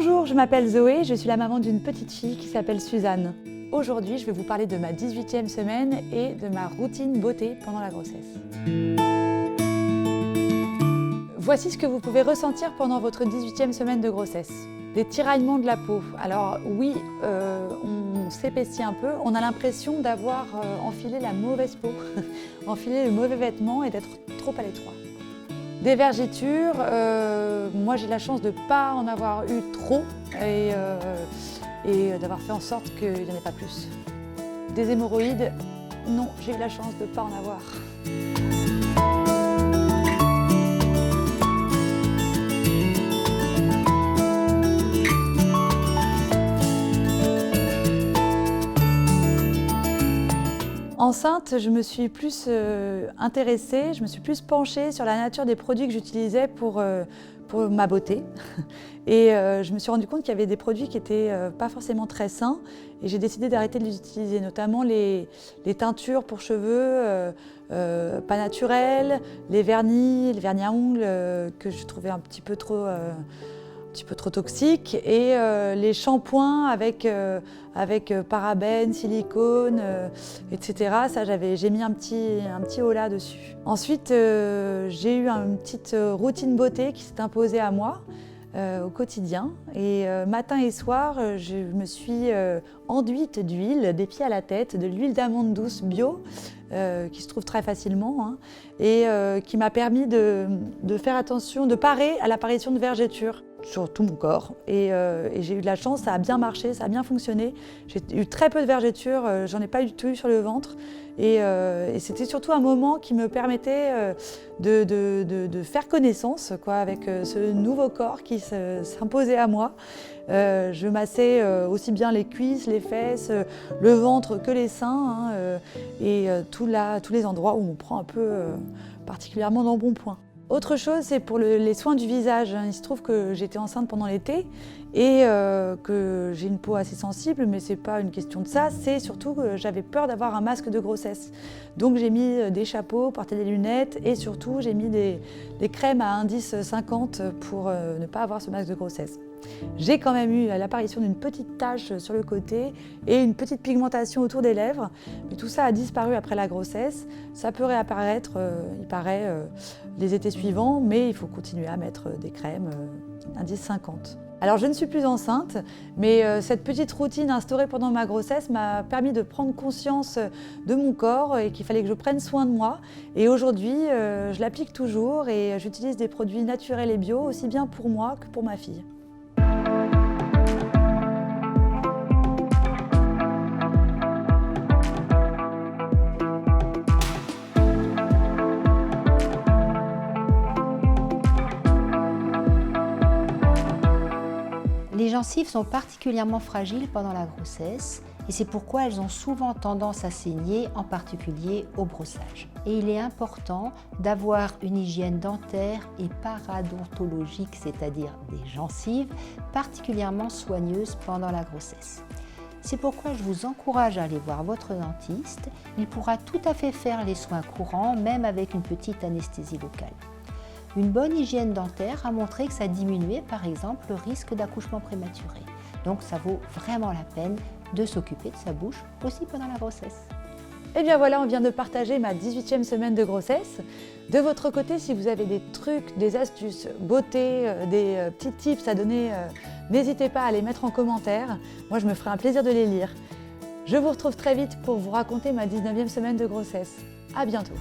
Bonjour, je m'appelle Zoé, je suis la maman d'une petite fille qui s'appelle Suzanne. Aujourd'hui, je vais vous parler de ma 18e semaine et de ma routine beauté pendant la grossesse. Voici ce que vous pouvez ressentir pendant votre 18e semaine de grossesse. Des tiraillements de la peau. Alors oui, on s'épaissit un peu, on a l'impression d'avoir enfilé la mauvaise peau, enfilé le mauvais vêtement et d'être trop à l'étroit. Des vergetures, moi j'ai la chance de ne pas en avoir eu trop et d'avoir fait en sorte qu'il n'y en ait pas plus. Des hémorroïdes, non, j'ai eu la chance de ne pas en avoir. Enceinte, je me suis plus intéressée, je me suis plus penchée sur la nature des produits que j'utilisais pour ma beauté. Et je me suis rendu compte qu'il y avait des produits qui n'étaient pas forcément très sains et j'ai décidé d'arrêter de les utiliser, notamment les teintures pour cheveux pas naturelles, les vernis à ongles que je trouvais un petit peu trop toxiques et les shampoings avec parabènes, silicone, etc. Ça, j'ai mis un petit holà dessus. Ensuite, j'ai eu une petite routine beauté qui s'est imposée à moi au quotidien. Et matin et soir, je me suis enduite d'huile, des pieds à la tête, de l'huile d'amande douce bio, qui se trouve très facilement, hein, et qui m'a permis de faire attention, de parer à l'apparition de vergetures sur tout mon corps. Et j'ai eu de la chance, ça a bien marché, ça a bien fonctionné. J'ai eu très peu de vergetures, j'en ai pas du tout eu sur le ventre. Et c'était surtout un moment qui me permettait de faire connaissance avec ce nouveau corps qui s'imposait à moi. Je massais aussi bien les cuisses, les fesses, le ventre que les seins, hein, et tous les endroits où on prend un peu particulièrement d'embonpoint. Autre chose, c'est pour les soins du visage. Il se trouve que j'étais enceinte pendant l'été et que j'ai une peau assez sensible, mais ce n'est pas une question de ça, c'est surtout que j'avais peur d'avoir un masque de grossesse. Donc j'ai mis des chapeaux, porté des lunettes et surtout j'ai mis des crèmes à indice 50 pour ne pas avoir ce masque de grossesse. J'ai quand même eu l'apparition d'une petite tache sur le côté et une petite pigmentation autour des lèvres. Mais tout ça a disparu après la grossesse. Ça peut réapparaître, il paraît, les étés suivants, mais il faut continuer à mettre des crèmes indice 50. Alors je ne suis plus enceinte, mais cette petite routine instaurée pendant ma grossesse m'a permis de prendre conscience de mon corps et qu'il fallait que je prenne soin de moi. Et aujourd'hui, je l'applique toujours et j'utilise des produits naturels et bio, aussi bien pour moi que pour ma fille. Les gencives sont particulièrement fragiles pendant la grossesse et c'est pourquoi elles ont souvent tendance à saigner, en particulier au brossage. Et il est important d'avoir une hygiène dentaire et paradontologique, c'est-à-dire des gencives, particulièrement soigneuses pendant la grossesse. C'est pourquoi je vous encourage à aller voir votre dentiste. Il pourra tout à fait faire les soins courants, même avec une petite anesthésie locale. Une bonne hygiène dentaire a montré que ça diminuait par exemple le risque d'accouchement prématuré. Donc ça vaut vraiment la peine de s'occuper de sa bouche aussi pendant la grossesse. Et bien voilà, on vient de partager ma 18e semaine de grossesse. De votre côté, si vous avez des trucs, des astuces, beauté, des petits tips à donner, n'hésitez pas à les mettre en commentaire. Moi, je me ferai un plaisir de les lire. Je vous retrouve très vite pour vous raconter ma 19e semaine de grossesse. À bientôt.